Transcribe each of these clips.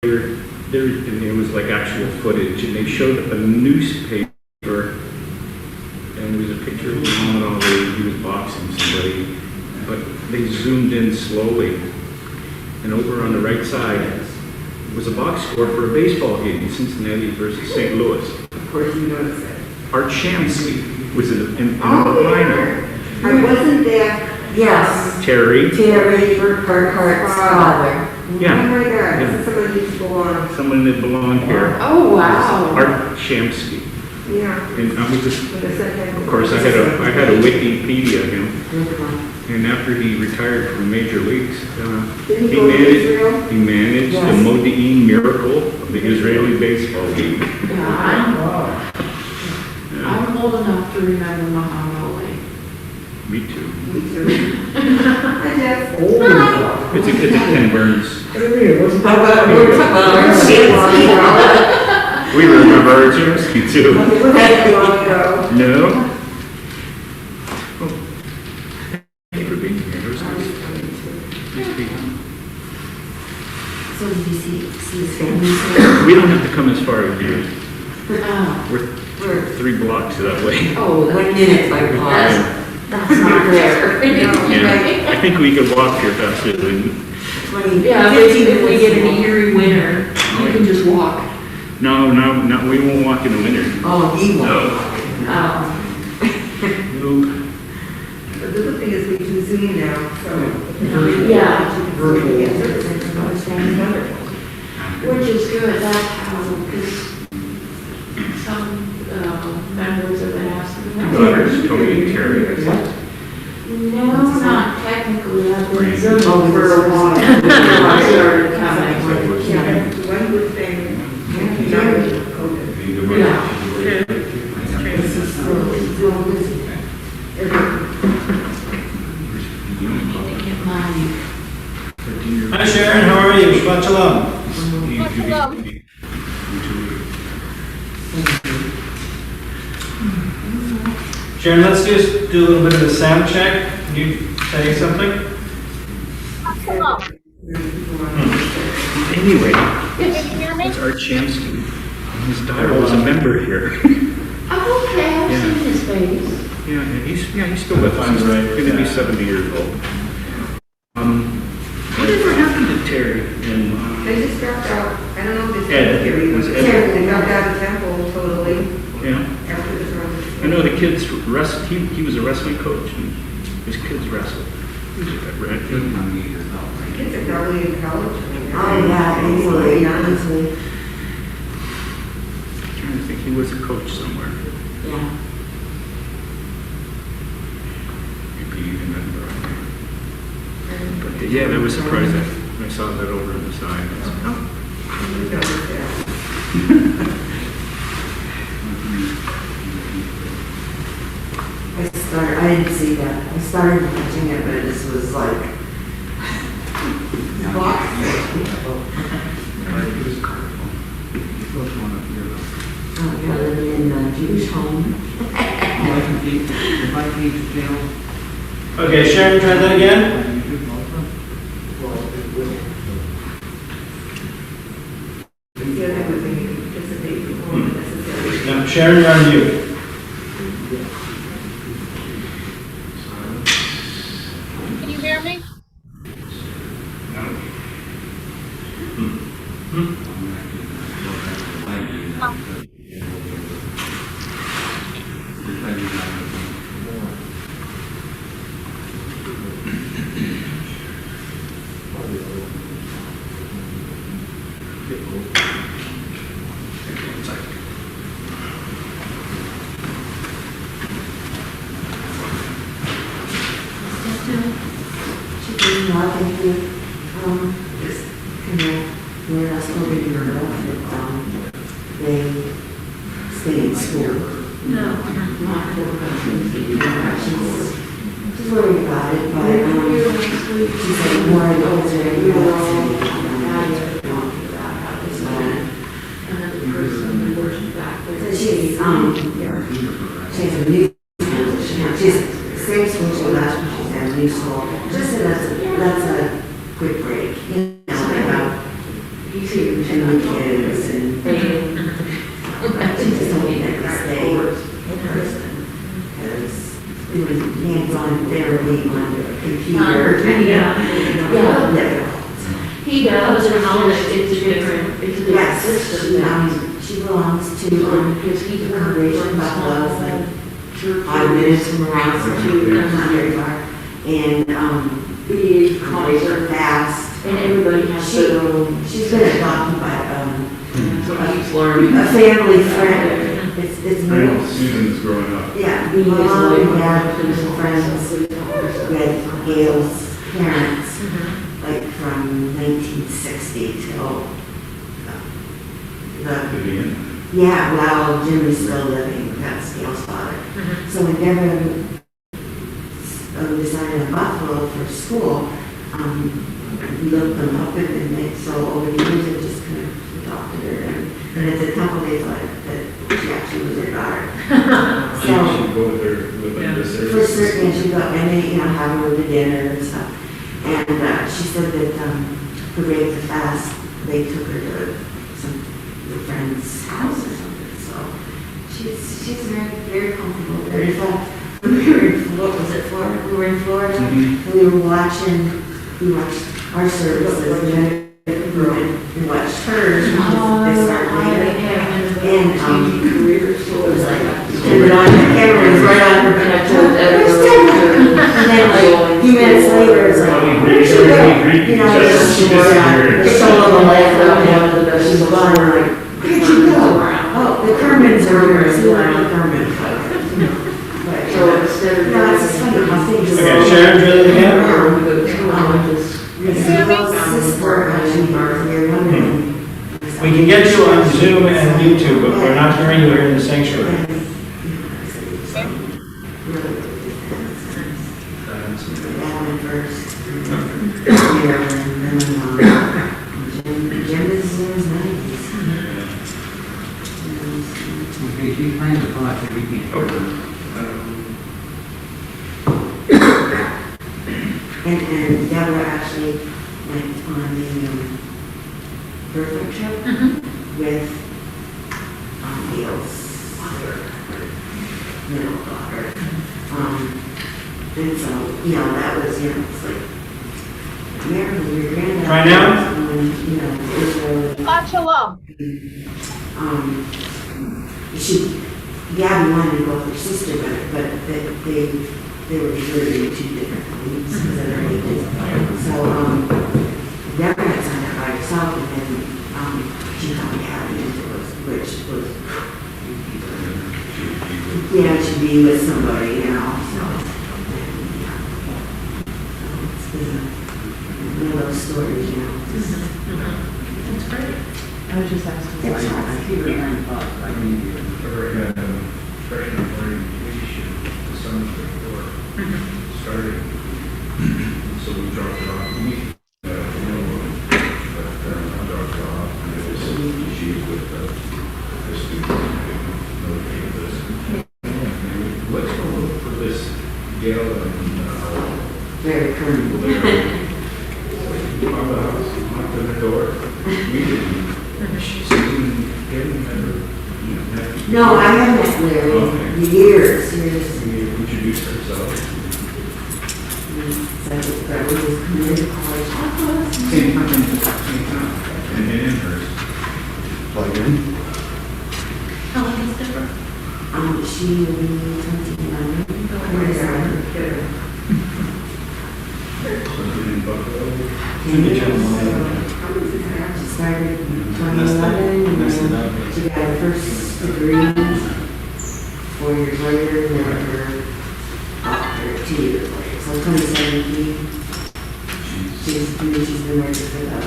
and it was like actual footage, and they showed a newspaper, and there was a picture of Muhammad Ali. He was boxing somebody, but they zoomed in slowly, and over on the right side was a box score for a baseball game, Cincinnati versus St. Louis. Of course, you noticed it. Art Shamsky was in the final. I wasn't there. Yes. Terry. Burkhart's father. Yeah. Oh my God, Yeah. this is somebody who used to belong. Someone that belonged here. Oh, wow. Art Shamsky. Yeah. And I was just, With a second. of course, I had a Wikipedia of him. And after he retired from major leagues, Did he go to Israel? he managed the Yes. Modi'in Miracle of the Israeli Baseball League. Yeah, I'm old enough to remember Muhammad Ali. Me too. Me too. Hi, Jeff. It's a Ken Burns. We remember Art Shamsky too. That long ago. No. Oh. Thank you for being here. It was nice. Nice meeting you. So did you see his family? We don't have to come as far as you. Oh, We're 3 blocks that way. oh, 1 minute by car. That's not fair. Yeah, I think we could walk here faster than. Yeah, if we get an eerie winter, you can just walk. No, we won't walk in the winter. Oh, he won't. No. Oh. Nope. But the good thing is we can zoom now, so. Yeah. Wonderful. Which is good, that's how, because some members of the House of Daughters, Tony and Terry. No, not technically, I've been Zooming for a while. I started coming. Yeah, one good thing. Yeah. Hi Sharon, how are you? Shabbat Shalom. Sharon, let's just do a little bit of a sound check. Can you say something? Anyway, Can you hear me? it's Art Shamsky. His daughter was a member here. Oh, okay, I've Yeah. seen his face. Yeah, and he's still with us. He's going to be 70 years old. Whatever happened to Terry and They just dropped out. I don't know if it's Ed? here. Was Ed? They dropped out of temple totally yeah? after this run. I know the kids wrestled. He was a wrestling coach, and his kids wrestled. He was a red kid. Kids are probably in college. Oh, yeah, easily, honestly. I'm trying to think. He was a coach somewhere. Yeah. Maybe even Edinburgh. But yeah, that was surprising. I saw that over on the side. I was like, oh. You noticed that. I didn't see that. I started watching it, but this was like. He was colorful. Oh, yeah, living in a Jewish home. Okay, Sharon, try that again. The other was they participate before necessary. No, Sharon, you're on mute. Can you hear me? When I was over in Europe, they stayed in school. No, not just worried about it, but she said more and more and she's a new she's same school she last when she's at a new school. Just so that's a quick break. You know, about, and the kids and she just told me that to stay in person because it was hands-on therapy on the computer. Yeah. He does, it's a different Yes, system. she belongs to Because he's a Congregation Buffalo, like 5 minutes from her house, not very far. And Big calls her concert, fast. and everybody has their own. She's been adopted by So he's learning. a family friend. It's middle. Susan's growing up. Yeah, mom and dad and some friends with Gail's parents, like from 1960 till the Vivian. yeah, while Jim is still living, that's Gail's father. So when Deborah decided in Buffalo for school, we looked them up and they, so over the years they just kind of adopted her. And it's a couple days later that she actually was their daughter. She should go with her, with them to For service. certain, she got, and they, have her to dinner and stuff. And she said that for break the fast, they took her to some friend's house or something. So she's very, very comfortable there. In fact, when we were in Florida, was it Florida? We were in Florida, and we watched our services, and then we watched hers, and they started later. And it was like, turned it on, the camera was right on her, and I told Deborah, and then like a few minutes later, it's like, where'd she go? She was on the left, she's gone, like, where'd you go? Oh, the Kermans are here, so we're on the Kermans. So instead of. No, it's just funny how things. Okay, Sharon, drill it again. Sister, actually, We can get you on Zoom and YouTube, but we're not hearing you here in the sanctuary. Jim is in his 90s. Okay, she plans to come out the weekend. And Deborah actually went on the birthday trip with Gail's middle daughter. And so, that was, it's like, Mary, your granddad. Right now? Israel. Shalom. Gabby wanted to go with her sister, but they were really two different leagues because of their ages. So, Deborah had signed up by herself, and then she found Gabby into it, which was, to be with somebody, so. One of those stories, That's great. I was just asking. It's hard. I keep it in thoughts, I mean, Ever had a freshman orientation, the summer before started. So we dropped it off. But I dropped it off, and it was issues with the students. Let's go look for this Gail and very current. on the house, knocked on the door. We didn't. She's getting better. No, I haven't met Larry Okay. in years. She introduced herself. So that we was coming to college. Same time. And in hers. plug in. How old is Deborah? She will be 29. Something in Buffalo. She started in 2011, and then she got her first degree 4 years later, and then her doctorate 2 years later. So 2017, she's been working for that.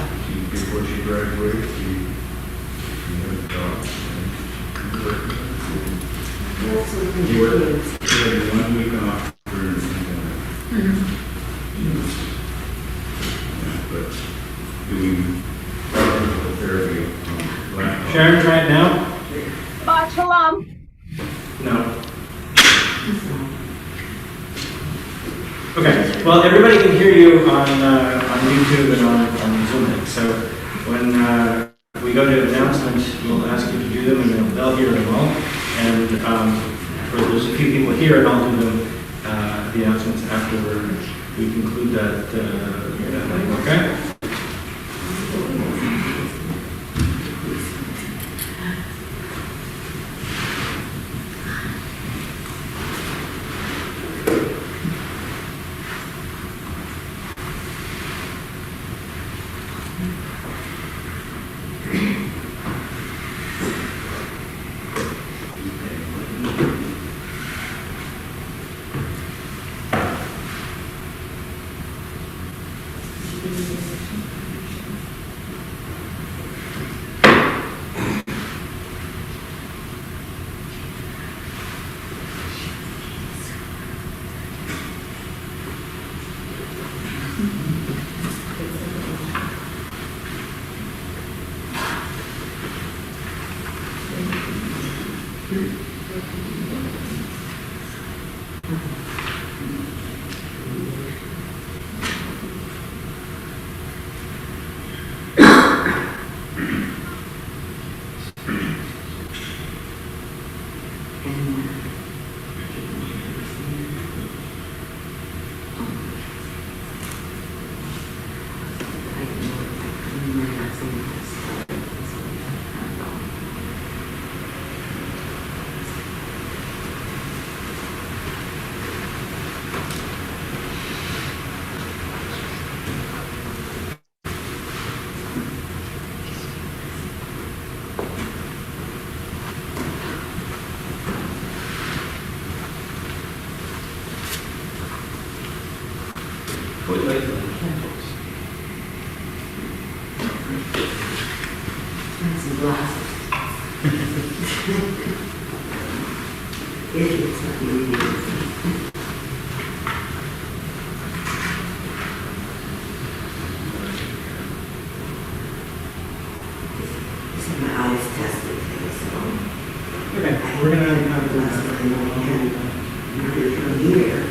Before she graduated, she had a job. And worked. That's what we You were- do. She had 1 week off for but doing therapy. Sharon, try it now? Shalom. No. Okay, well, everybody can hear you on YouTube and on Zoom. So when we go have announcements, we'll ask you to do them, and they'll hear them all. And there's a few people here, and I'll do them, the announcements after we conclude that thing, okay? Some glasses. It's not really easy. My eyes tested today, so. Okay, we're gonna have to. Here.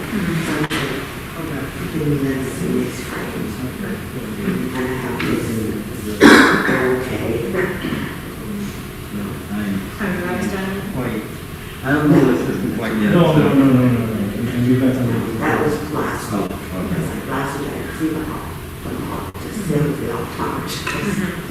Give me this in these frames. And I have this. Okay. Have you guys done it? Quite. I don't know if this is quite yet. No. And you got some. That was last Oh, week. okay. Like last week, I could see the hall, just simply optometrist.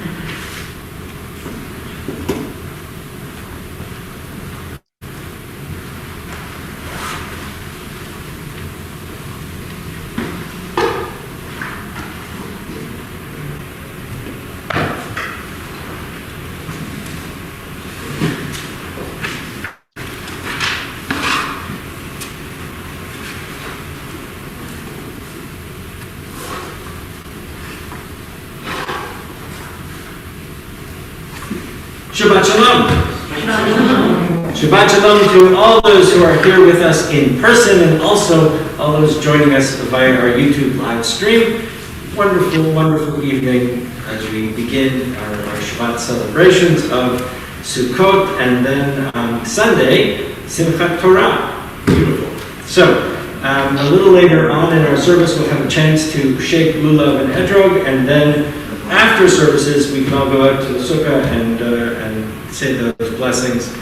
Shabbat Shalom. Shabbat Shalom to all those who are here with us in person and also all those joining us via our YouTube live stream. Wonderful, wonderful evening as we begin our Shabbat celebrations of Sukkot and then on Sunday, Simchat Torah. Beautiful. So, a little later on in our service we'll have a chance to shake Lulav and Etrog, and then after services, we can all go out to the sukkah and say those blessings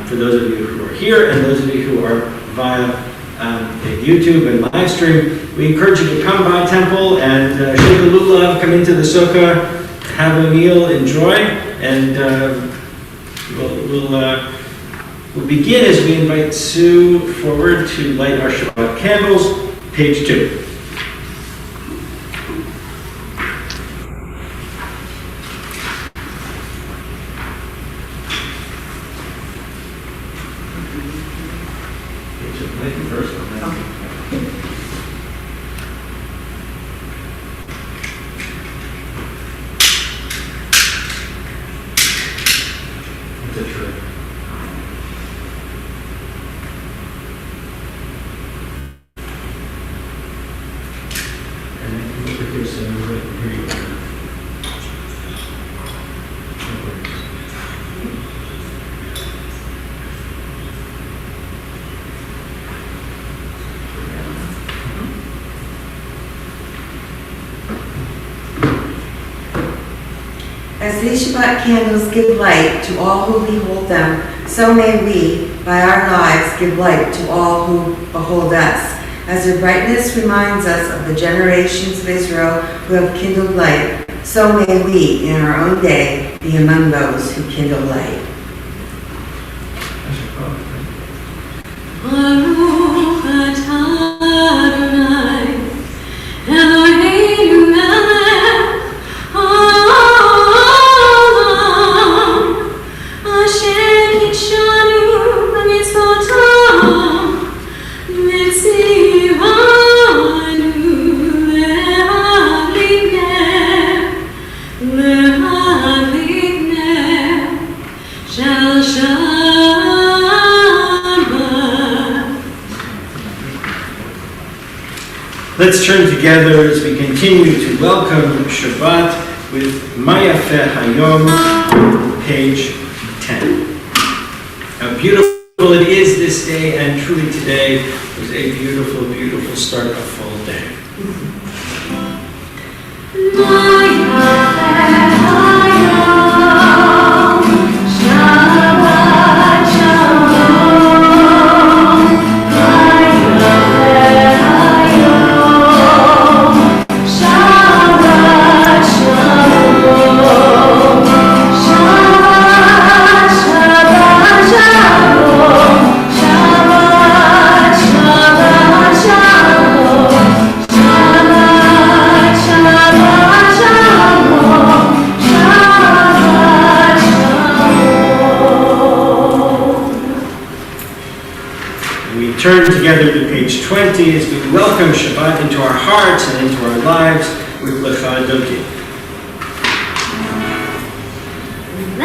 for those of you who are here and those of you who are via YouTube and live stream. We encourage you to come by temple and shake a lulav, come into the sukkah, have a meal, enjoy, and we'll begin as we invite Sue forward to light our Shabbat candles, page 2. As these Shabbat candles give light to all who behold them, so may we, by our lives, give light to all who behold us. As their brightness reminds us of the generations of Israel who have kindled light, so may we, in our own day, be among those who kindle light. Baruch atah Adonai, Eloheinu melech haolam, asher kidshanu b'mitzvotav, v'tzivanu lehavlik ner shel Shabbat. Let's turn together as we continue to welcome Shabbat with Mayafeh Hayom, page 10. How beautiful it is this day, and truly today was a beautiful, beautiful start of fall day. Turn together to page 20 as we welcome Shabbat into our hearts and into our lives with Lecha Doki. With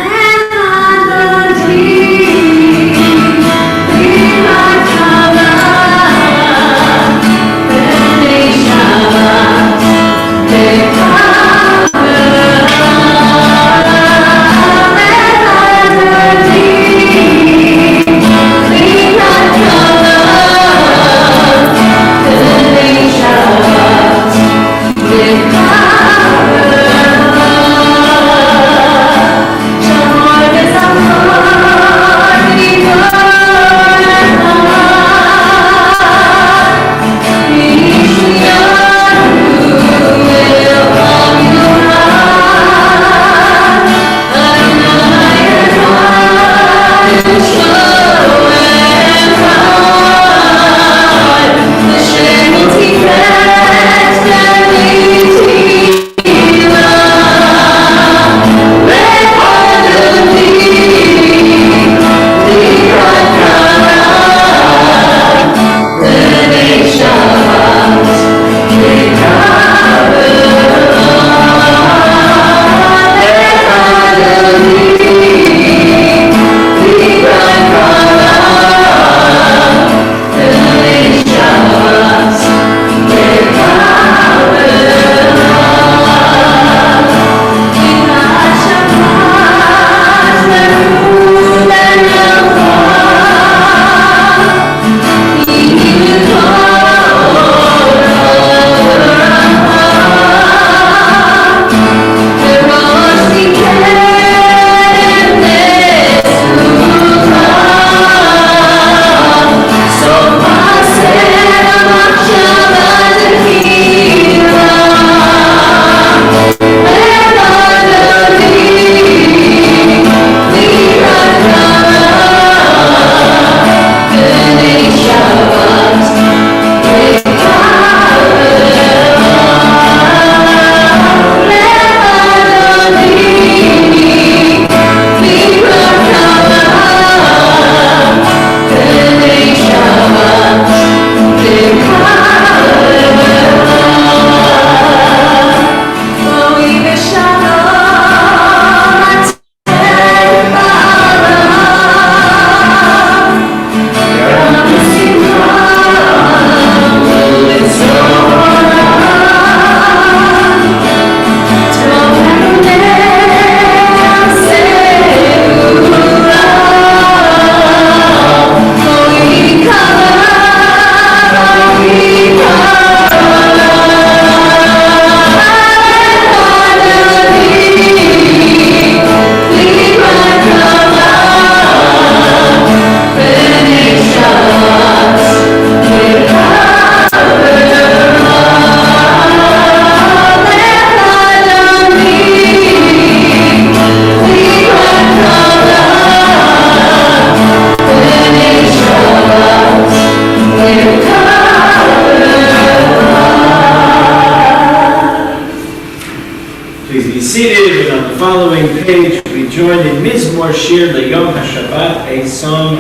join in Mizmor Shir L'Yom HaShabbat, a song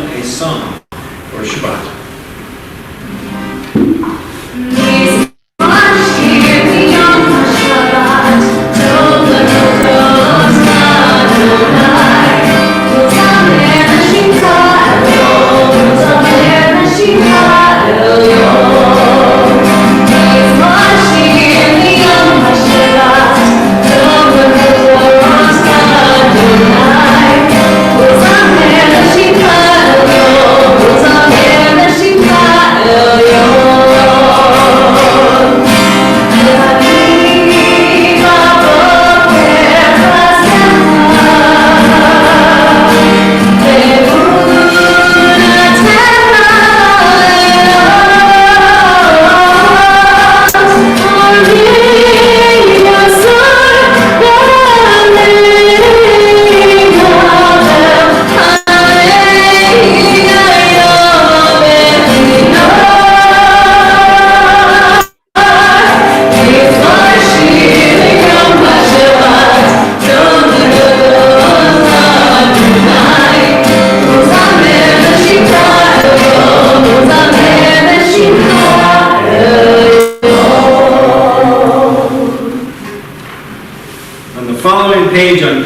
for Shabbat.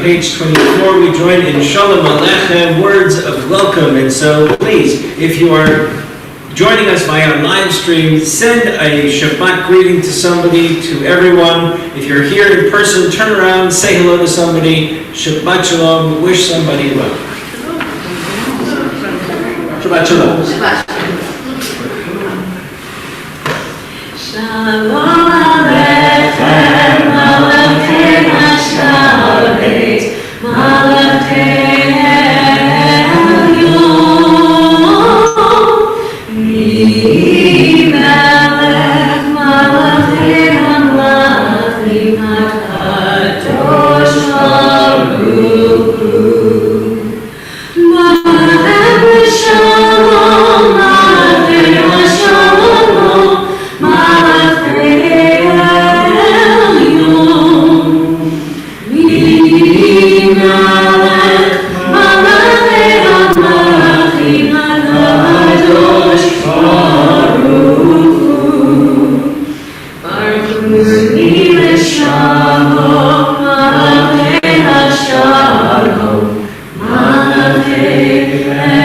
Page 24, we join in Shalom Aleichem, words of welcome. And so please, if you are joining us via live stream, send a Shabbat greeting to somebody, to everyone. If you're here in person, turn around, say hello to somebody. Shabbat Shalom, wish somebody well. Shabbat Shalom. Shalom Aleichem, Malachei HaShabbat, Malachei Elyon, Melech Malachei HaMelachim HaKadosh Baruch Hu, Malachei Shalom, Malachei HaShalom, Malachei Elyon, Melech Malachei HaMelachim HaKadosh Baruch Hu, Baruch Hu Shalom, Malachei HaShalom, Malachei Elyon,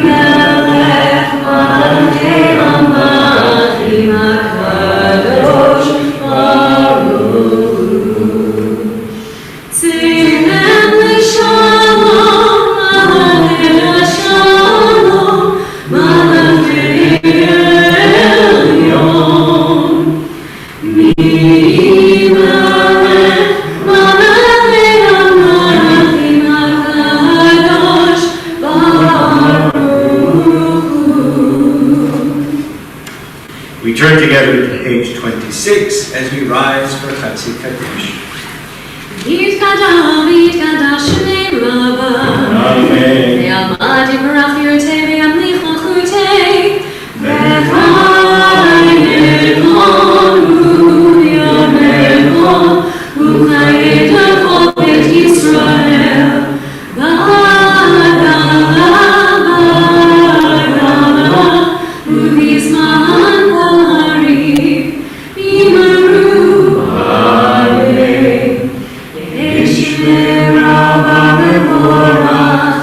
Melech Malachei HaMelachim HaKadosh Baruch Hu, Tzidem L'Shalom, Malachei HaShalom, Malachei Elyon, Melech Malachei HaMelachim HaKadosh Baruch Hu. We turn together to page 26 as we rise for Chatzi Kaddish. Yitkadash Shnei Rabba, Amen. Ve'amadi Barach Yirtei Ve'amlicha Chutei, Ve'chayekonu Yamecho, U'chayekonu Bet Yisrael, Ba'adama, U'bizman Pari, Imaru Arei, Yeshmei Rabba Bevorach,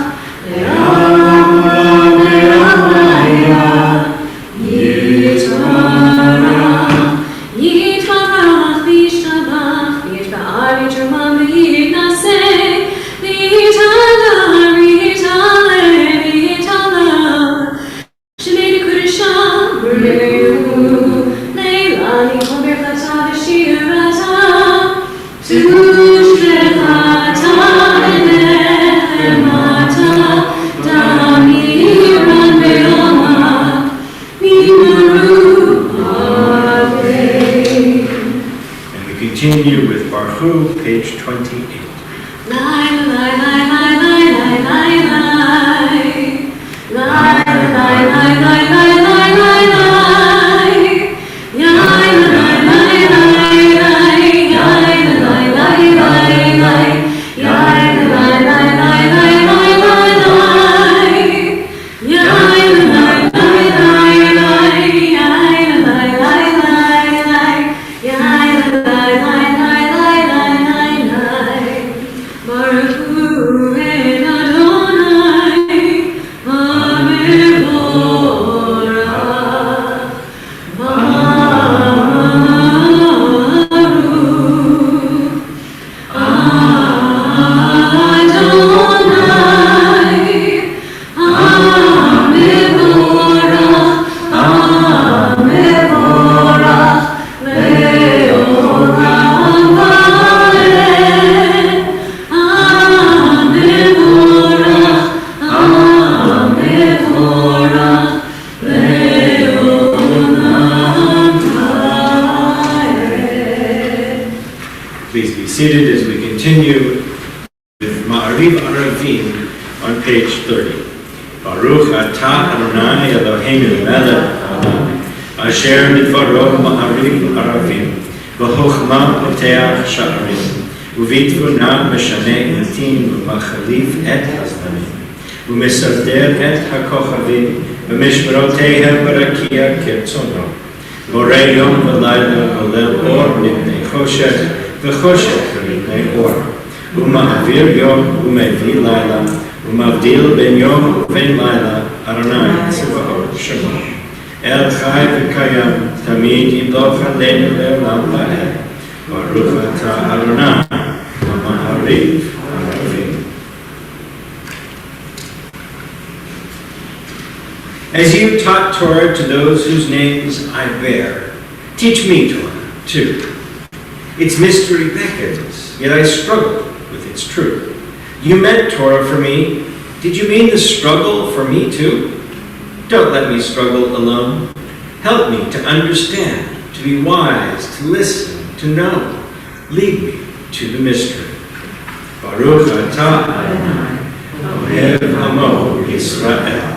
Ve'alma Ve'alaya, Yitvarach v'yishtabach, v'yishba'ar v'yitramam v'yitnaseh, v'yitadar v'yitaleh v'yitaleh, Shnei Kedusha B'rehu, Leilani Kol Birchata v'shirata, Tushbechata v'nechemata, Damiran ve'alma, Mimaru Arei. And we continue with Baruch, page 28. Lai, lai, lai, lai, lai, lai, lai, lai. Lai, lai, lai, lai, lai, lai, lai, lai. Lai, lai, lai, lai, lai, Please be seated as we continue with Ma'ariv Aravim on page 30. Baruch atah Adonai Eloheinu melech haolam, asher bidvaro Ma'ariv Aravim, v'chochma poteach sha'arim, u'vitvuna meshane etim v'machalif et hazmanim, u'mesader et hakochavim, v'mishmerotehem barakia kertzono, borei yom v'layla olel or mipnei choshech, v'choshech mipnei or, u'ma'avir yom u'mevi layla, ומבדיל בין יום ובין לילה, אדוני צבאות שמו. אל חי וקיים, תמיד ימלוך עלינו לעולם ועד. ברוך אתה אדוני, המעריב הרבים. As you taught Torah to those whose names I bear, teach me Torah too. Its mystery beckons, yet I struggle with its truth. You meant Torah for me. Did you mean the struggle for me too? Don't let me struggle alone. Help me to understand, to be wise, to listen, to know. Lead me to the mystery. Baruch atah Adonai, Ohev Amo Yisrael.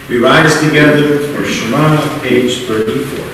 We rise together for Shema, page 34.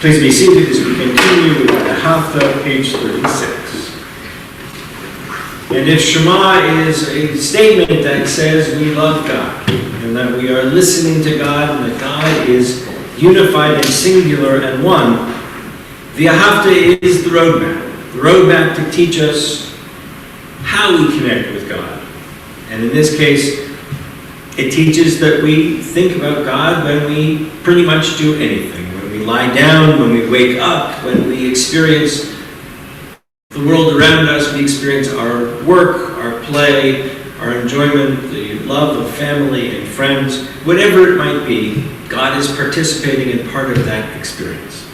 Please be seated as we continue with the Haftarah, page 36. And if Shema is a statement that says we love God, and that we are listening to God, and that God is unified and singular and one, the Haftarah is the roadmap to teach us how we connect with God. And in this case, It teaches that we think about God when we pretty much do anything. When we lie down, when we wake up, when we experience the world around us, we experience our work, our play, our enjoyment, the love of family and friends, whatever it might be, God is participating in part of that experience.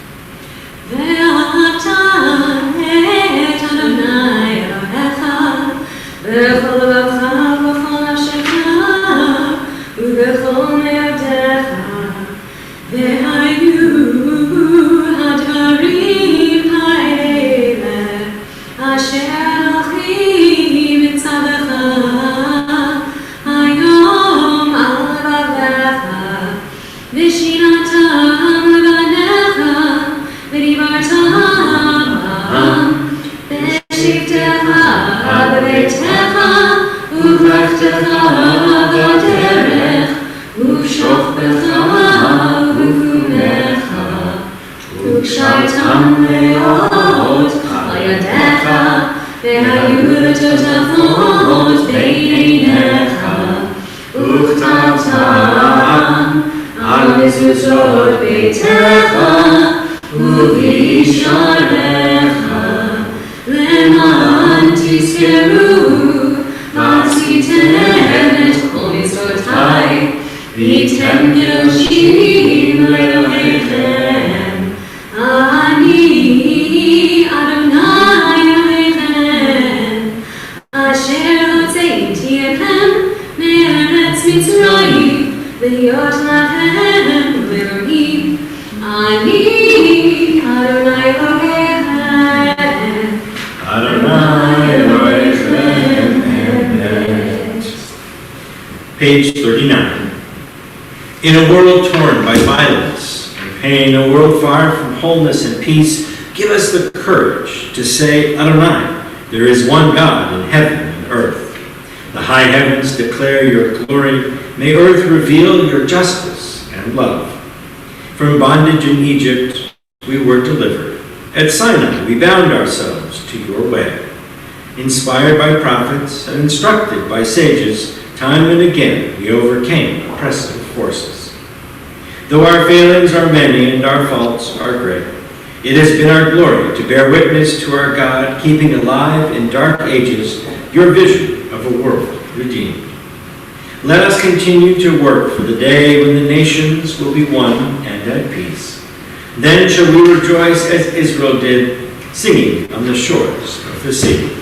Page 39. In a world torn by violence and pain, a world far from wholeness and peace, give us the courage to say, Adonai, there is one God in heaven and earth. The high heavens declare your glory. May earth reveal your justice and love. From bondage in Egypt, we were delivered. At Sinai, we bound ourselves to your way. Inspired by prophets and instructed by sages, time and again we overcame oppressive forces. Though our failings are many and our faults are great, it has been our glory to bear witness to our God, keeping alive in dark ages your vision of a world redeemed. Let us continue to work for the day when the nations will be one and at peace. Then shall we rejoice as Israel did, singing on the shores of the sea.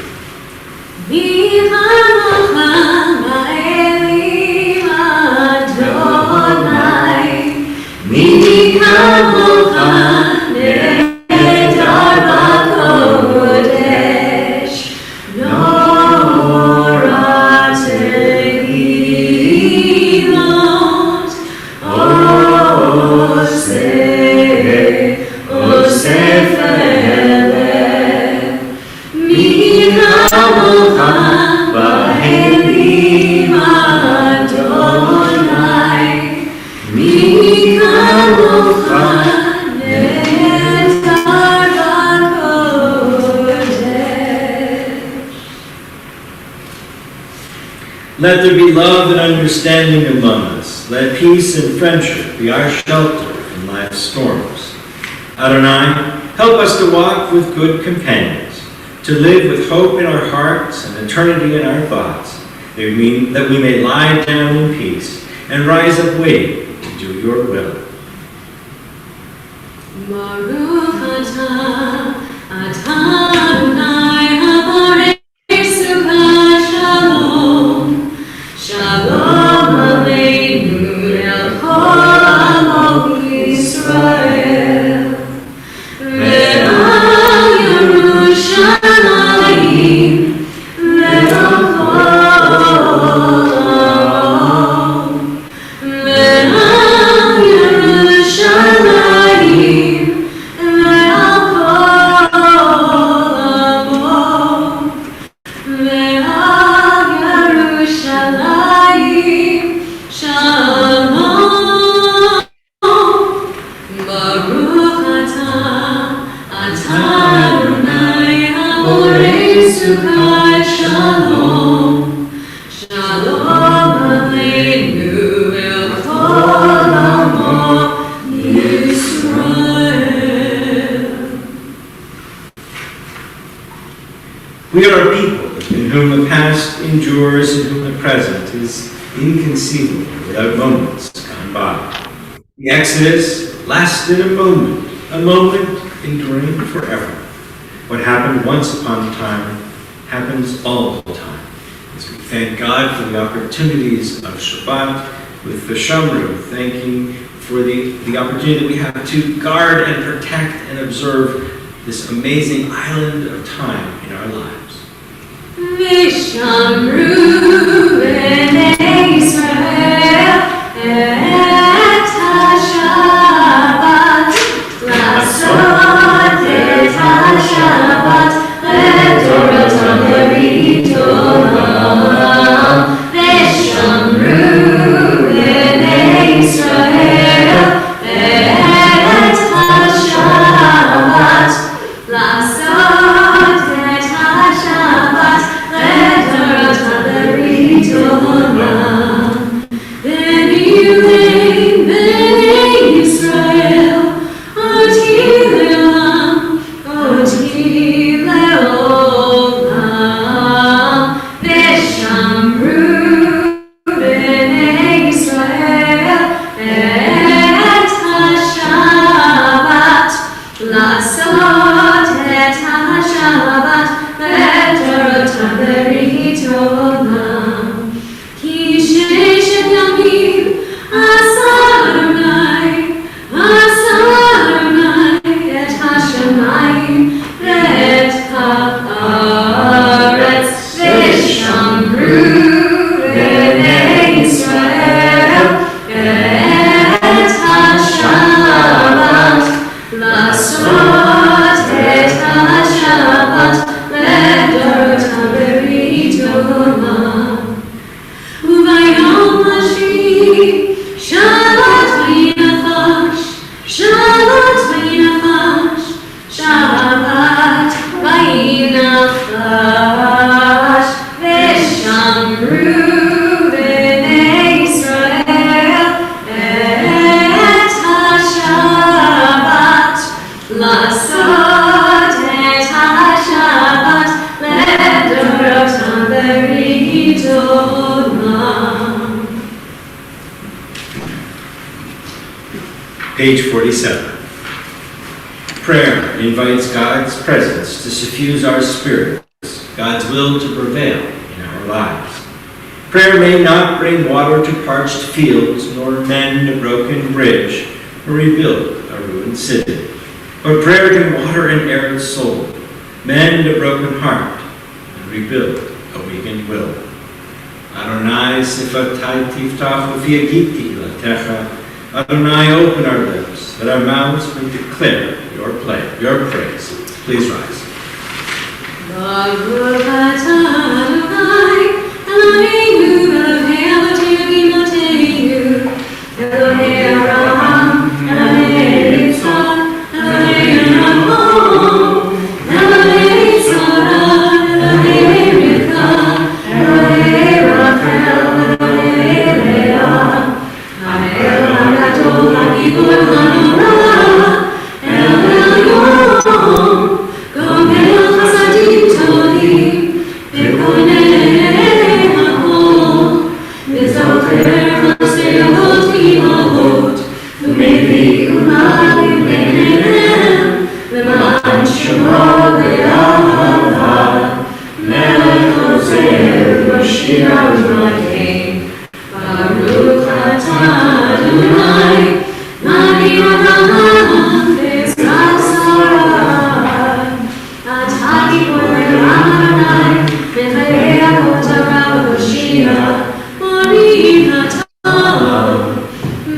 Let there be love and understanding among us. Let peace and friendship be our shelter in life's storms. Adonai, help us to walk with good companions, to live with hope in our hearts and eternity in our thoughts, that we may lie down in peace and rise up waiting to do your will. Baruch atah Adonai haborei sukkah shalom. Shalom aleinu el kol amo Yisrael. Ve'al Yerushalayim ve'al kol amo. Ve'al Yerushalayim We are a people in whom the past endures, in whom the present is inconceivable without moments gone by. The Exodus lasted a moment enduring forever. What happened once upon a time happens all the time. As we thank God for the opportunities of Shabbat with the Shamru, thanking for the opportunity that we have to guard and protect and observe this amazing island of time in our lives. Vishamru b'nei Yisrael et ha-Shabbat lasot et ha-Shabbat לדורותם בריתם. Vishamru b'nei Yisrael et ha-Shabbat lasot et ha-Shabbat לדורותם בריתם. בנילים בני ישראל אותי לעולם אותי לעולם. ושמרו בני ישראל את השבת לעשות את השבת לדורותם ברית עולם. כי ששת ימים עשה אדוני את השמיים ואת הארץ. ושמרו בני ישראל את השבת לעשות את השבת לדורותם ברית עולם. וביום השביעי שבת וינפש, שבת וינפש, שבת וינפש. ושמרו בני ישראל את השבת לעשות את השבת לדורותם ברית עולם. Page 47. Prayer invites God's presence to suffuse our spirits, God's will to prevail in our lives. Prayer may not bring water to parched fields, nor mend a broken bridge, or rebuild a ruined city. But prayer can water an arid soul, mend a broken heart, and rebuild a weakened will. Adonai sifatai tiftach ufi agiti latecha. Adonai, open our lips, that our mouths may declare your praise. Please rise. Baruch atah Adonai, Eloheinu, Elohei avotenu v'imotenu, Elohei Avraham, Elohei Yitzchak, Elohei Yaakov, Elohei Sarah, Elohei Rivka, Elohei Rachel, Elohei Leah, Ha'el ha'gadol ha'gibor ha'norah, El Elyon, Gomel chasadim tovim, v'konei ha'kol, v'zocher masirot imahot, u'mevii u'malim b'neihem, v'ma'an shemo v'yahavad, melech ozer v'shira v'makein. Baruch atah Adonai, Mani Avraham v'Yitzchak Sarah. Atah gibor Adonai, mechayei hakol hara v'hoshia, Mori atah.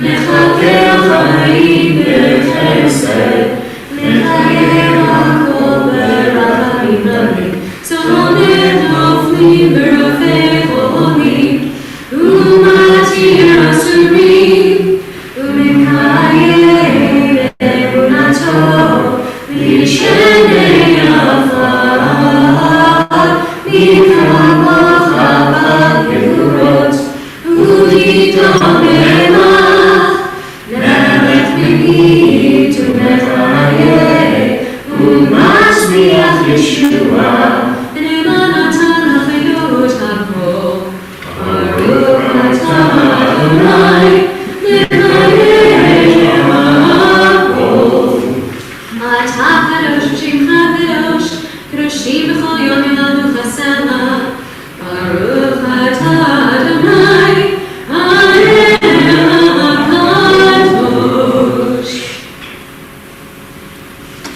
Mechakeh chaim b'chesed, mechayei hakol b'rachamim rabim. Soneh noflim b'rofei cholim, u'matir asurim, u'mekayei be'emunato, v'yishenei afar, mikabot chabad gevurot, u'yidom melech, melech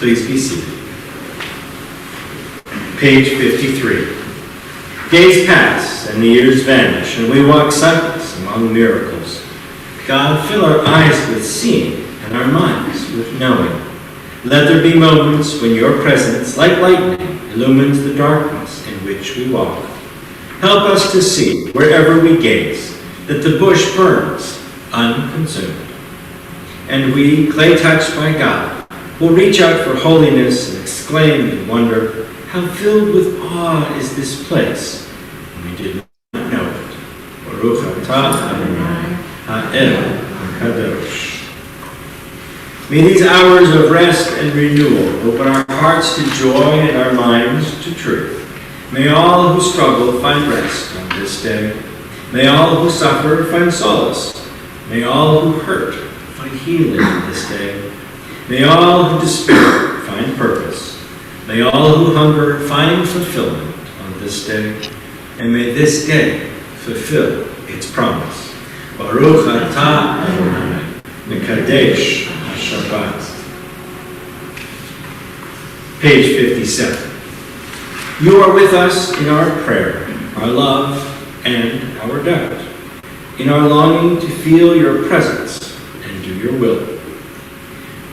Please be seated. Page 53. Days pass and the years vanish, and we walk sightless among miracles. God, fill our eyes with seeing and our minds with knowing. Let there be moments when your presence, like lightning, illumines the darkness in which we walk. Help us to see, wherever we gaze, that the bush burns unconsumed. And we, clay touched by God, will reach out for holiness and exclaim in wonder, how filled with awe is this place? And we did not know it. Baruch atah Adonai ha'el hakadosh. May these hours of rest and renewal open our hearts to joy and our minds to truth. May all who struggle find rest on this day. May all who suffer find solace. May all who hurt find healing this day. May all who despair find purpose. May all who hunger find fulfillment on this day. And may this day fulfill its promise. Baruch atah Adonai Mekadesh Shabbat. Page 57. You are with us in our prayer, our love, and our doubt, in our longing to feel your presence and do your will.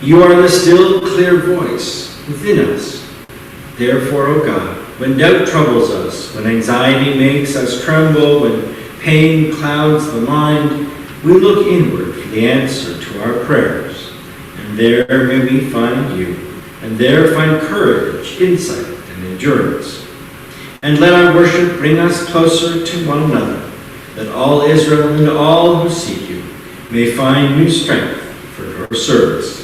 You are the still, clear voice within us. Therefore, O God, when doubt troubles us, when anxiety makes us tremble, when pain clouds the mind, we look inward for the answer to our prayers. And there may we find you, and there find courage, insight, and endurance. And let our worship bring us closer to one another, that all Israel and all who seek you may find new strength for your service.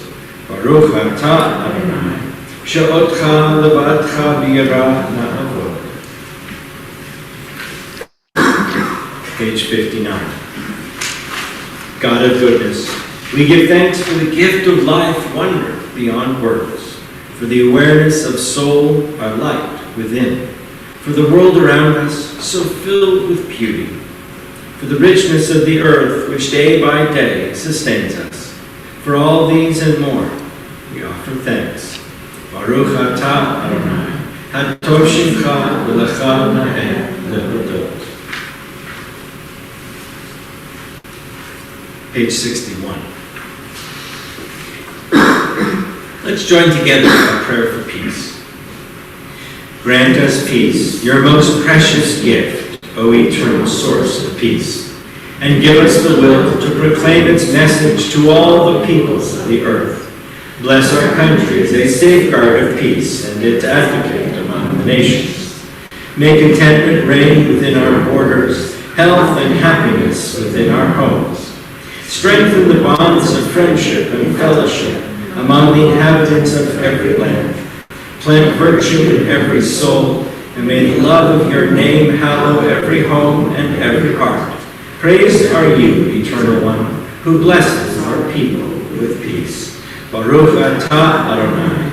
Baruch atah Adonai, she'otcha levadcha b'yirah na'avod. Page 59. God of goodness, we give thanks for the gift of life, wonder beyond words, for the awareness of soul, our light within, for the world around us, so filled with beauty, for the richness of the earth, which day by day sustains us. For all these and more, we offer thanks. Baruch atah Adonai, hatov shimcha v'lecha na'eh lehodot. Page 61. Let's join together in our prayer for peace. Grant us peace, your most precious gift, O eternal source of peace, and give us the will to proclaim its message to all the peoples of the earth. Bless our country as a safeguard of peace and its advocate among the nations. May contentment reign within our borders, health and happiness within our homes. Strengthen the bonds of friendship and fellowship among the inhabitants of every land. Plant virtue in every soul, and may the love of your name hallow every home and every heart. Praised are you, Eternal One, who blesses our people with peace. Baruch atah Adonai,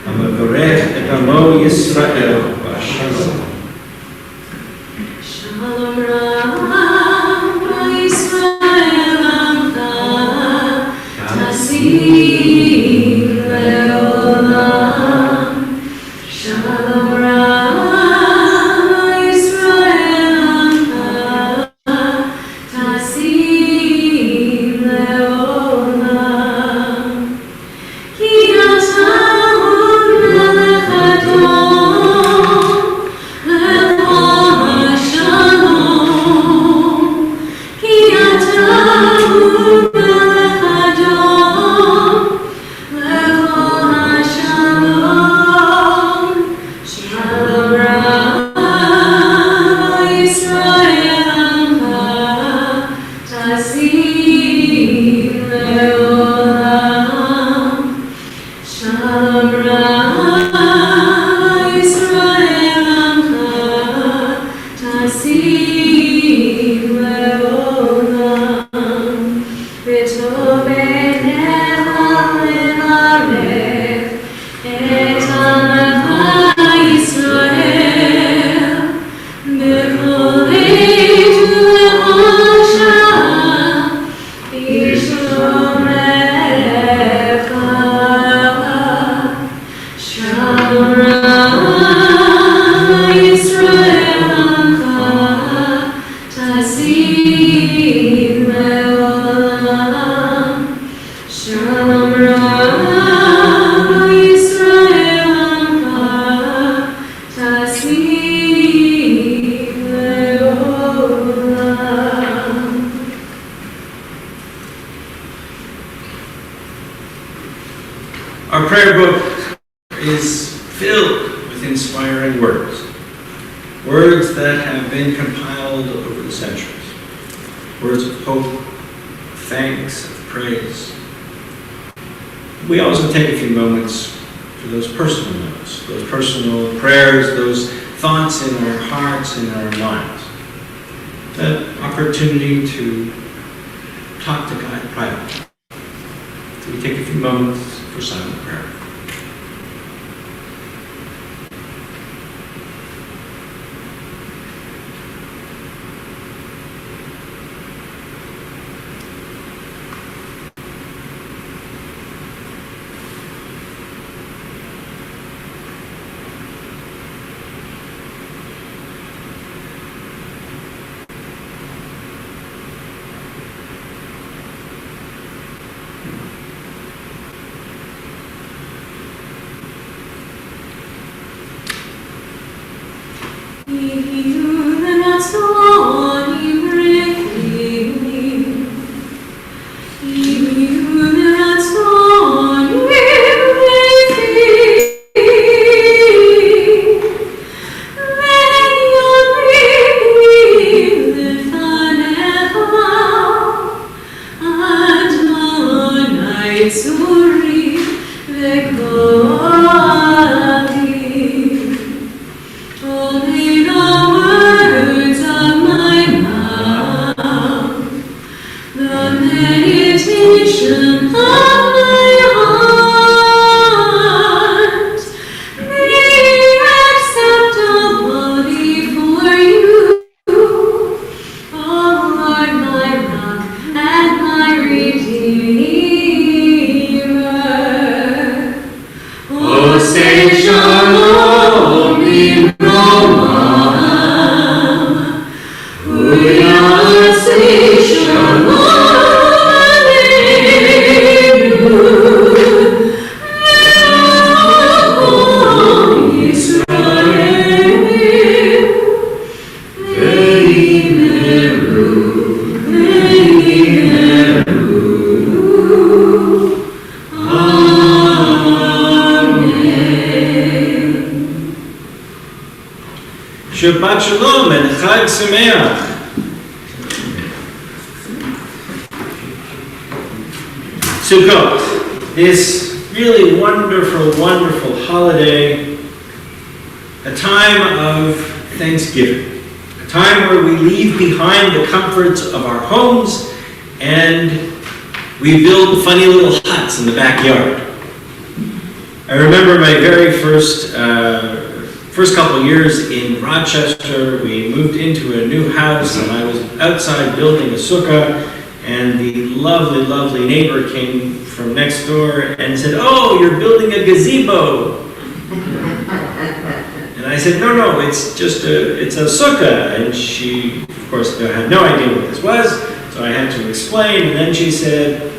hamavarech et amo Yisrael b'shalom. Shalom Rabba Yisrael Amcha Tasim Leolam. Shalom Rabba Yisrael Amcha Tasim Leolam. Ki ata melech Adon lecha shalom. Ki ata melech Adon lecha Our prayer book is filled with inspiring words. Words that have been compiled over the centuries. Words of hope, of thanks, of praise. We also take a few moments for those personal notes, those personal prayers, those thoughts in our hearts and our minds. That opportunity to talk to God privately. So we take a few moments for silent prayer. Shabbat Shalom and Chag Sameach. Sukkot, this really wonderful, wonderful holiday, a time of Thanksgiving, a time where we leave behind the comforts of our homes and we build funny little huts in the backyard. I remember my very first couple years in Rochester. We moved into a new house and I was outside building a sukkah, and the lovely, lovely neighbor came from next door and said, "Oh, you're building a gazebo." And I said, no, it's a sukkah. And she, of course, had no idea what this was, so I had to explain. And then she said,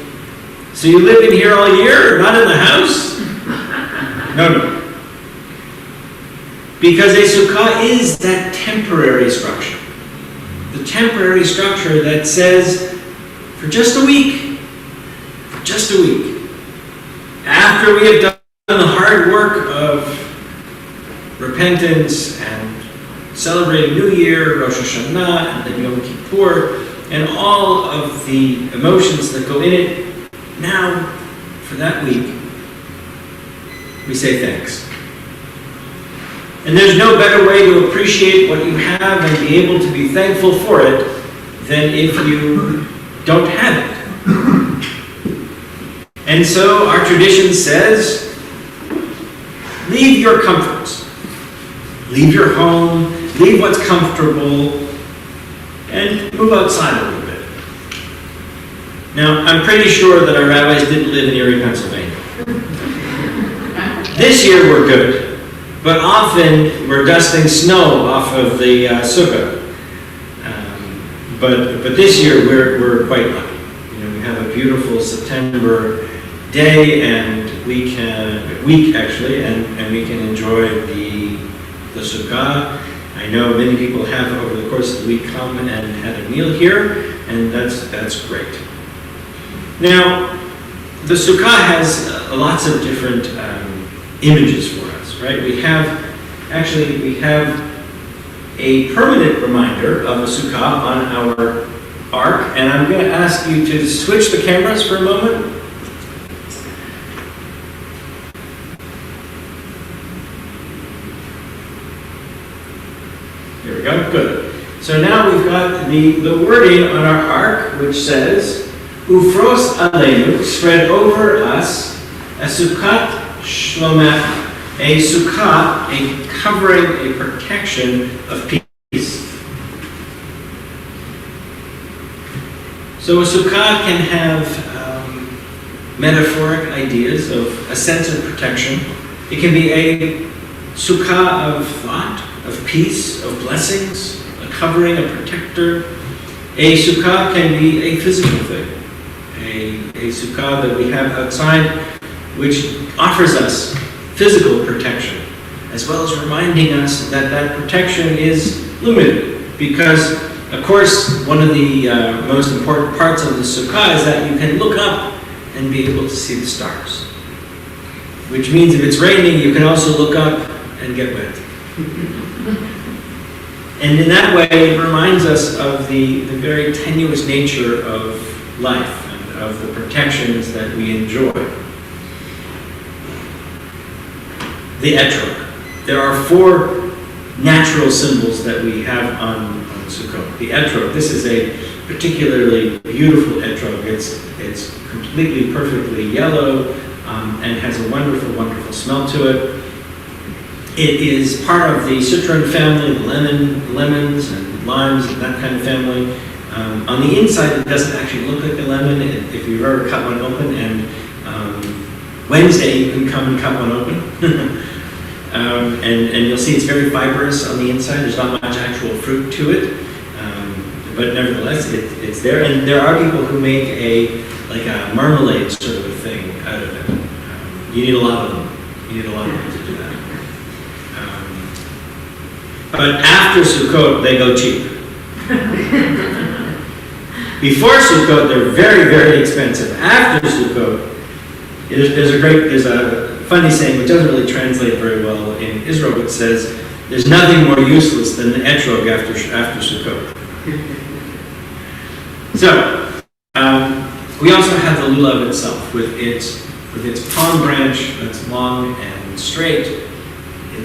"So you live in here all year, not in the house?" No. Because a sukkah is that temporary structure. The temporary structure that says, for just a week, after we have done the hard work of repentance and celebrating New Year, Rosh Hashanah, and then Yom Kippur, and all of the emotions that go in it, now, for that week, we say thanks. And there's no better way to appreciate what you have and be able to be thankful for it than if you don't have it. And so our tradition says, leave your comforts. Leave your home, leave what's comfortable, and move outside a little bit. Now, I'm pretty sure that our rabbis didn't live in Erie, Pennsylvania. This year we're good. But often we're dusting snow off of the sukkah. But this year we're quite lucky. We have a beautiful September day and week actually, and we can enjoy the sukkah. I know many people have over the course of the week come and had a meal here, and that's great. Now, the sukkah has lots of different images for us, right? We have a permanent reminder of a sukkah on our ark, and I'm going to ask you to switch the cameras for a moment. Here we go, good. So now we've got the wording on our ark, which says, Ufros aleinu, spread over us, a sukkat shlomah, a sukkah, a covering, a protection of peace. So a sukkah can have metaphoric ideas of a sense of protection. It can be a sukkah of thought, of peace, of blessings, a covering, a protector. A sukkah can be a physical thing, a sukkah that we have outside, which offers us physical protection, as well as reminding us that that protection is limited. Because, of course, one of the most important parts of the sukkah is that you can look up and be able to see the stars. Which means if it's raining, you can also look up and get wet. And in that way, it reminds us of the very tenuous nature of life and of the protections that we enjoy. The etrog. There are 4 natural symbols that we have on Sukkot. The etrog. This is a particularly beautiful etrog. It's completely, perfectly yellow and has a wonderful, wonderful smell to it. It is part of the citron family, lemons and limes and that kind of family. On the inside, it doesn't actually look like a lemon. If you've ever cut one open, and Wednesday you can come and cut one open. And you'll see it's very fibrous on the inside. There's not much actual fruit to it, but nevertheless, it's there. And there are people who make a marmalade sort of a thing out of it. You need a lot of them. You need a lot of them to do that. But after Sukkot, they go cheap. Before Sukkot, they're very, very expensive. After Sukkot, there's a funny saying which doesn't really translate very well in Israel, which says there's nothing more useless than the etrog after Sukkot. So we also have the lulav itself with its palm branch that's long and straight,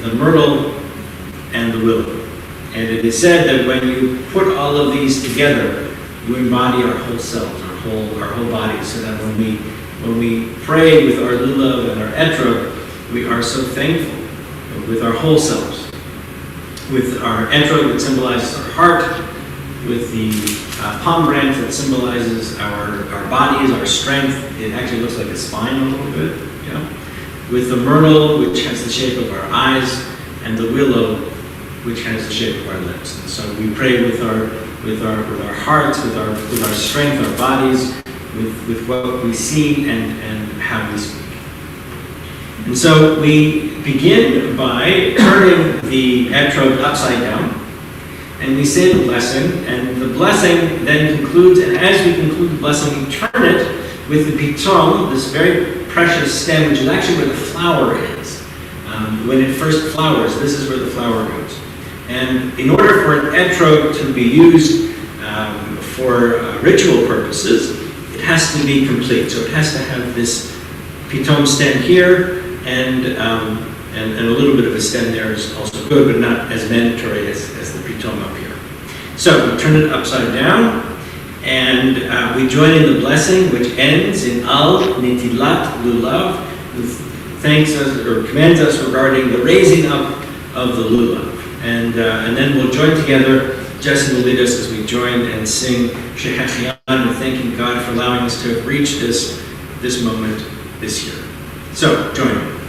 the myrtle and the willow. And it is said that when you put all of these together, you embody our whole selves, our whole bodies, so that when we pray with our lulav and our etrog, we are so thankful with our whole selves. With our etrog that symbolizes our heart, with the palm branch that symbolizes our bodies, our strength. It actually looks like a spine a little bit, you know. With the myrtle, which has the shape of our eyes, and the willow, which has the shape of our lips. And so we pray with our hearts, with our strength, our bodies, with what we see and how we speak. And so we begin by turning the etrog upside down, and we say the blessing, and the blessing then concludes, and as we conclude the blessing, we turn it with the pitom, this very precious stem, which is actually where the flower is. When it first flowers, this is where the flower goes. And in order for an etrog to be used for ritual purposes, it has to be complete. So it has to have this pitom stem here, and a little bit of a stem there is also good, but not as mandatory as the pitom up here. So we turn it upside down, and we join in the blessing, which ends in Al Nitilat Lulav, thanks us or commands us regarding the raising up of the lulav. And then we'll join together. Jesse will lead us as we join and sing Shehachian, and thanking God for allowing us to have reached this moment this year. So, join me.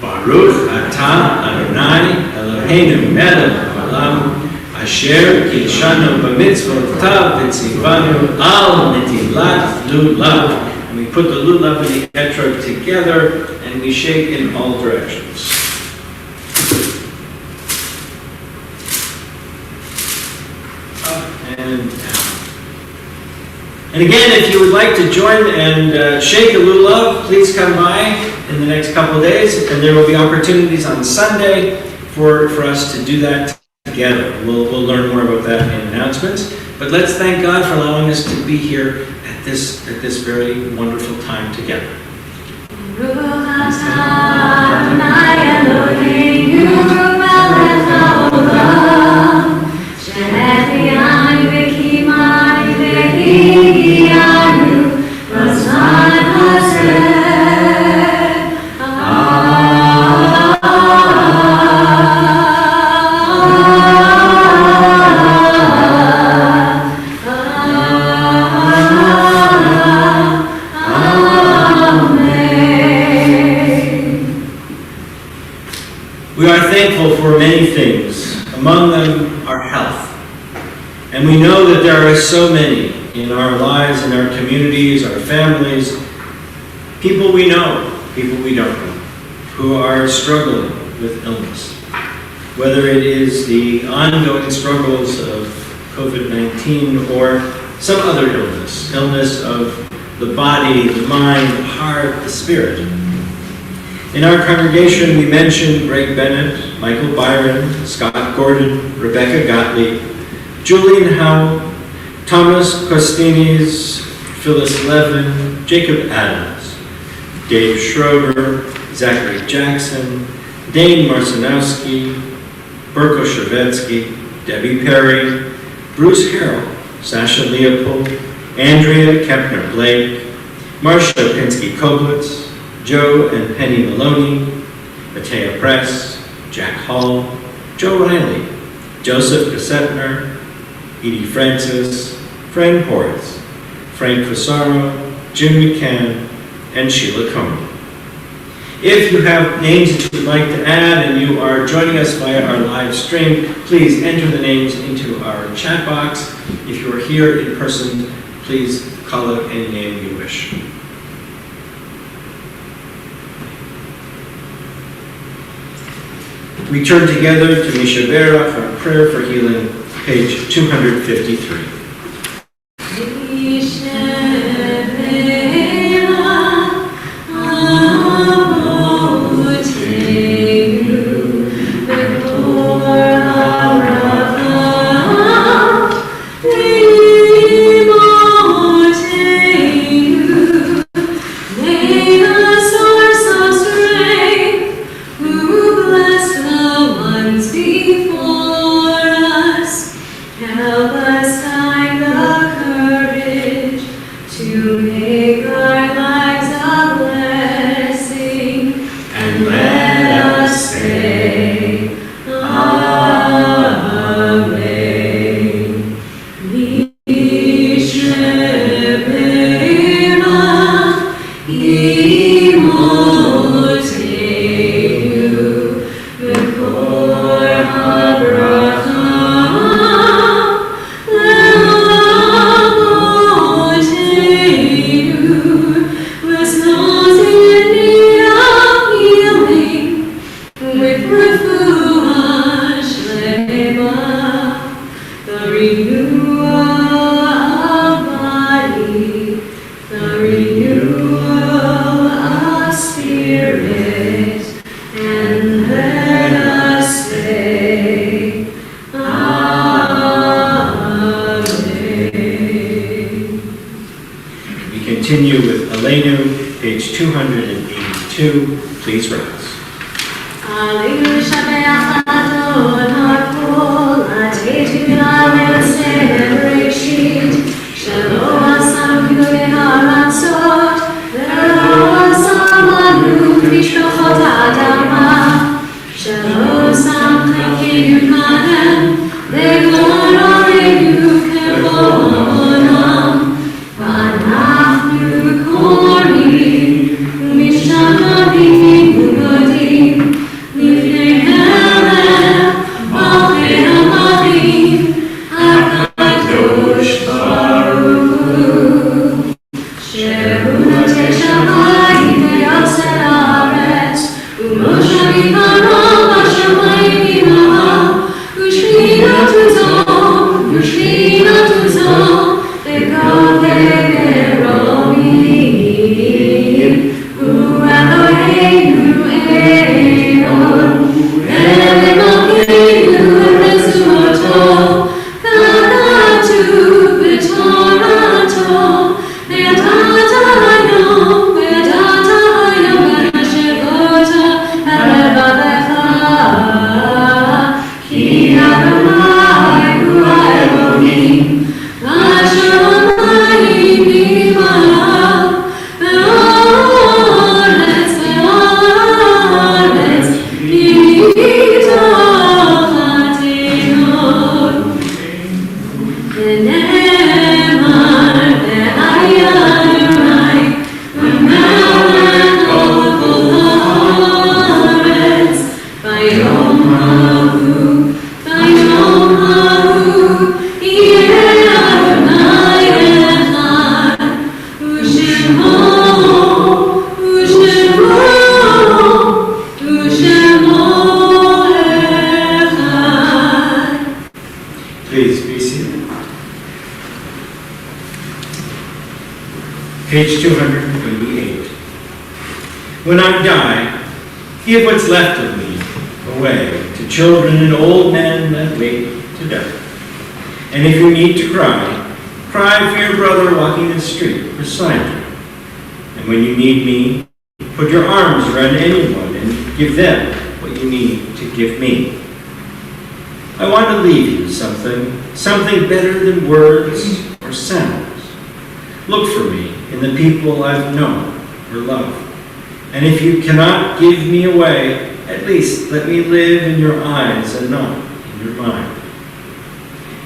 Baruch atah Adonai Eloheinu melech haolam asher kidshanu b'mitzvotav v'tzivanu al netilat lulav. And we put the lulav and the etrog together, and we shake in all directions. Up and down. And again, if you would like to join and shake a Lulav, please come by in the next couple of days, and there will be opportunities on Sunday for us to do that together. We'll learn more about that in announcements. But let's thank God for allowing us to be here at this very wonderful time together. We are thankful for many things, among them our health. And we know that there are so many in our lives, in our communities, our families, people we know, people we don't know, who are struggling with illness. Whether it is the ongoing struggles of COVID-19 or some other illness of the body, the mind, the heart, the spirit. In our congregation, we mention Greg Bennett, Michael Byron, Scott Gordon, Rebecca Gottlieb, Julian Howe, Thomas Costines, Phyllis Levin, Jacob Adams, Dave Schroeder, Zachary Jackson, Dane Marcinowski, Berko Shervetsky, Debbie Perry, Bruce Harrell, Sasha Leopold, Andrea Kepner-Blake, Marcia Pinsky-Koblitz, Joe and Penny Maloney, Matea Press, Jack Hall, Joe Riley, Joseph Cassetner, Edie Francis, Fran Horace, Frank Fusaro, Jim McCann, and Sheila Coney. If you have names that you would like to add and you are joining us via our live stream, please enter the names into our chat box. If you are here in person, please call out any name you wish. We turn together to Misha Vera for a prayer for healing, page 253. Continue with Elenu, page 282. Please rise. page 288. When I die, give what's left of me away to children and old men that wait to die. And if you need to cry, cry for your brother walking the street beside you. And when you need me, put your arms around anyone and give them what you need to give me. I want to leave you something better than words or sounds. Look for me in the people I've known or loved. And if you cannot give me away, at least let me live in your eyes and not in your mind.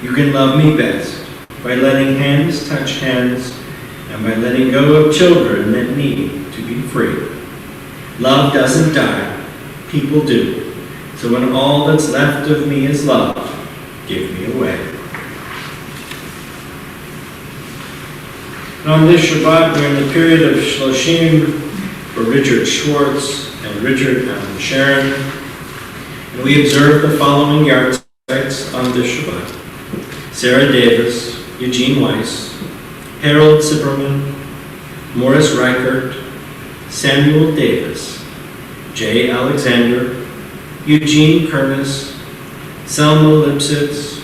You can love me best by letting hands touch hands and by letting go of children that need to be free. Love doesn't die, people do. So when all that's left of me is love, give me away. And on this Shabbat, we're in the period of Shloshim for Richard Schwartz and Richard and Sharon. And we observe the following yardsticks on this Shabbat. Sarah Davis, Eugene Weiss, Harold Zipperman, Morris Reichert, Samuel Davis, Jay Alexander, Eugene Kermis, Selma Lipsitz,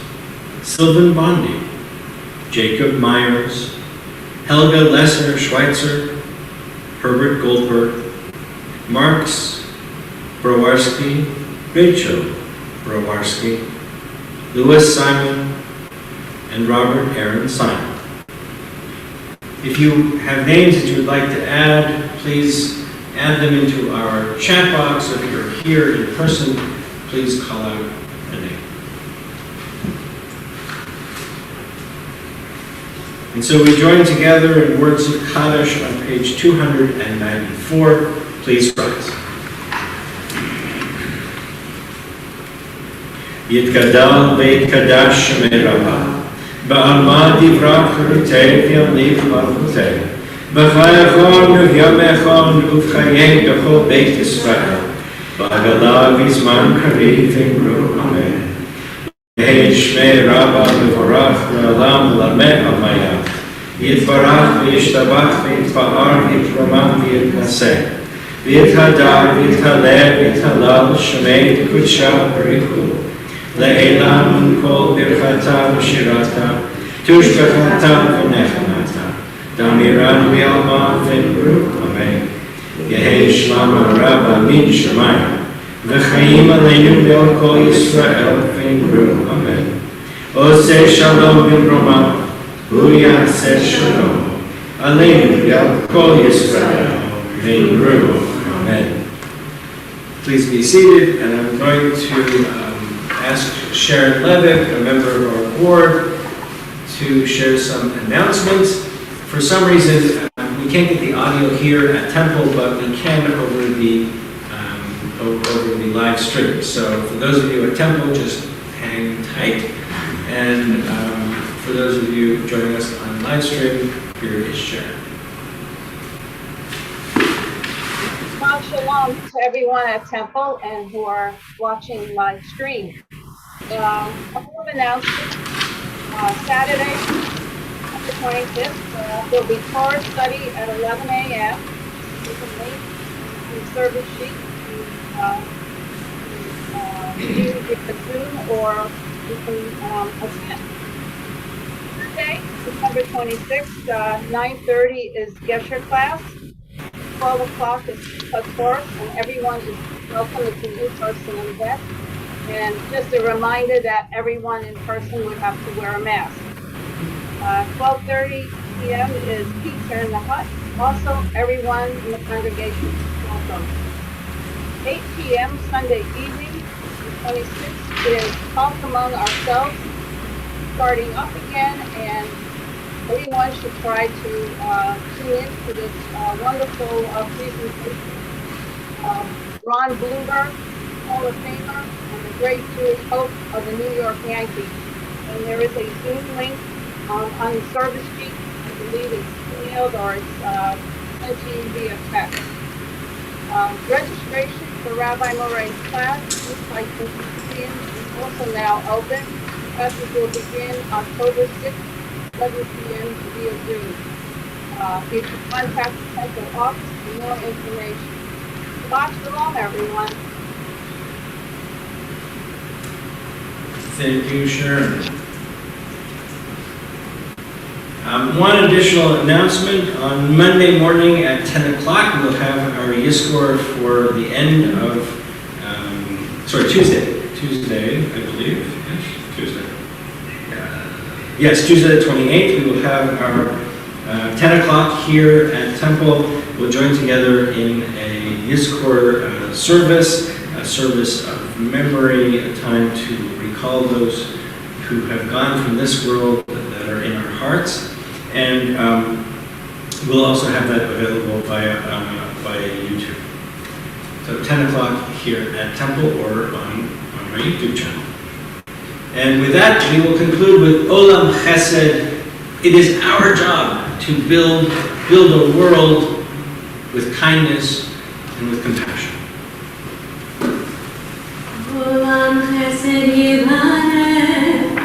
Sylvan Bondi, Jacob Myers, Helga Lesser Schweitzer, Herbert Goldberg, Marks Browarski, Rachel Browarski, Louis Simon, and Robert Aaron Simon. If you have names that you would like to add, please add them into our chat box. If you're here in person, please call out a name. And so we join together in words of Kaddish on page 294. Please rise. Yitgadal v'yitkadash shemei Rabbah, ba'alma divrach ritei v'yamliv malchutei, b'chayachon v'yamechon uv'chayek b'chol Beit Yisrael, ba'agala v'zman kariv v'imru amen. Yehi shmei Rabbah v'vorach v'olam l'ameh amayah, yitvarach v'yishtabach v'yitfa'ar v'yitramam v'yitnaseh, v'yithadar v'yithaleh v'yithalal shmei t'kudsha b'richu, Le'elam kol birchata v'shirata, tushbechata v'nechanata, damiran v'yalma v'imru, amen. Yehi shlama rabba min shemayim, v'chaim aleinu v'al kol Yisrael v'imru, amen. Oseh shalom v'imroma, hu yaseh shalom, aleinu v'al kol Yisrael v'imru, amen. Please be seated, and I'm going to ask Sharon Levick, a member of our board, to share some announcements. For some reason, we can't get the audio here at Temple, but we can over the live stream. So for those of you at Temple, just hang tight. And for those of you joining us on live stream, here is Sharon. Shabbat Shalom to everyone at Temple and who are watching live stream. A couple of announcements. Saturday, the 25th, there'll be Torah study at 11 a.m. You can link the service sheet to the Zoom, or you can attend. Thursday, September 26th, 9:30 is Gesher class. 12 o'clock is course, and everyone is welcome. It's an in-person event. And just a reminder that everyone in person would have to wear a mask. 12:30 p.m. is Pizza in the Hut. Also, everyone in the congregation is welcome. 8 p.m. Sunday evening, the 26th, is Talk Among Ourselves, starting up again, and everyone should try to tune in to this wonderful presentation. Ron Bloomberg, Hall of Famer, and the great Jewish hope of the New York Yankees. And there is a Zoom link on the service sheet. I believe it's emailed or it's sent to you via text. Registration for Rabbi Moray's class, just like the museum, is also now open. Classes will begin October 6th, 11 p.m. via Zoom. You can contact the central office for more information. Shabbat shalom, everyone. Thank you, Sharon. One additional announcement. On Monday morning at 10 o'clock, we'll have our Yizkor for the end of, Tuesday, I believe. Yes, Tuesday. Yes, Tuesday the 28th, we will have our 10 o'clock here at Temple. We'll join together in a Yizkor service, a service of memory, a time to recall those who have gone from this world that are in our hearts. And we'll also have that available via YouTube. So 10 o'clock here at Temple or on my YouTube channel. And with that, we will conclude with Olam Chesed. It is our job to build a world with kindness and with compassion. Olam Chesed Yivaneh,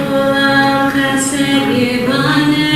Olam Chesed Yivaneh,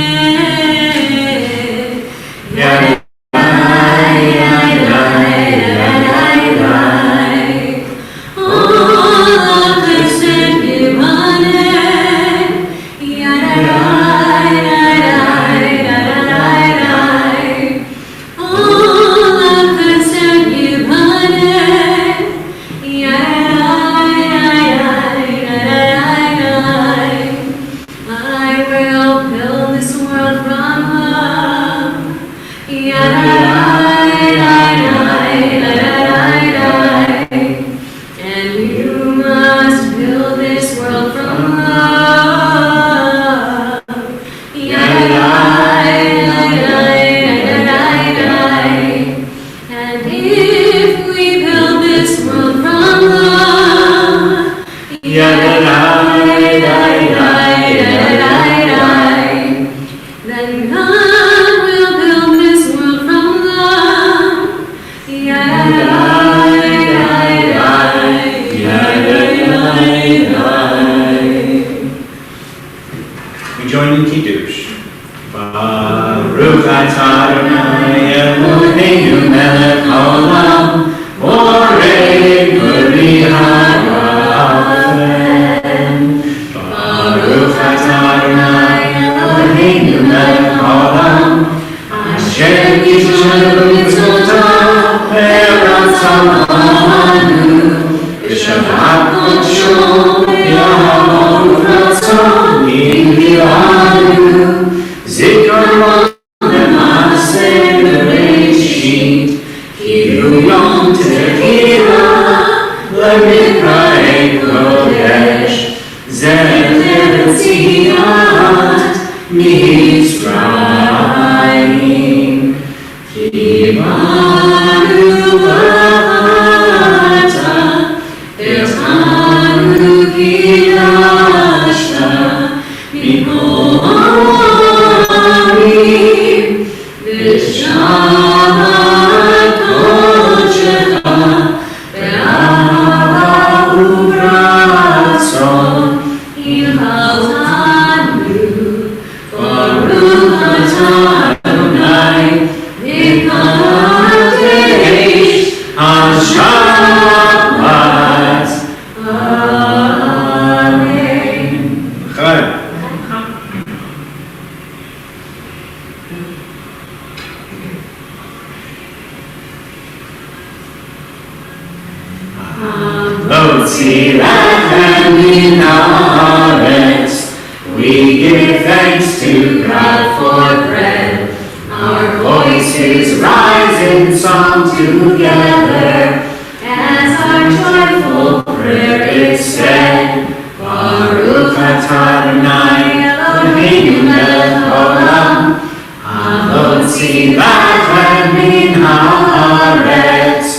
We give thanks to God for bread. Our voices rise in song together. As our joyful prayer is said, Baruch atah Adonai Eloheinu melech haolam, hamotzi lachem min haaretz.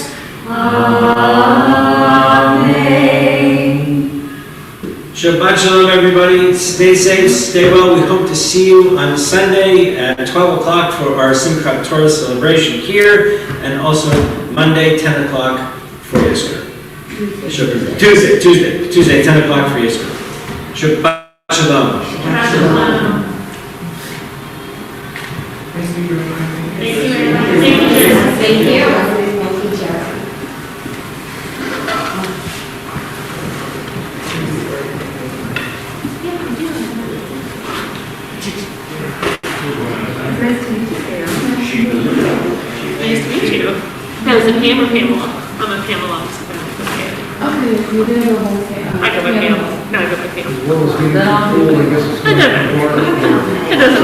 Shabbat shalom, everybody. Stay safe, stay well. We hope to see you on Sunday at 12 o'clock for our Simchat Torah celebration here, and also Monday, 10 o'clock for Yizkor. Tuesday, 10 o'clock for Yizkor. Shabbat Shalom. Thank you very much. Thank you. Nice to meet you. That was a Pam or Pamela? I'm a Pamela. Okay, you did a whole thing. I go by Pam. No, I go by Pam. As well as getting too full, I guess it's. It doesn't matter. It doesn't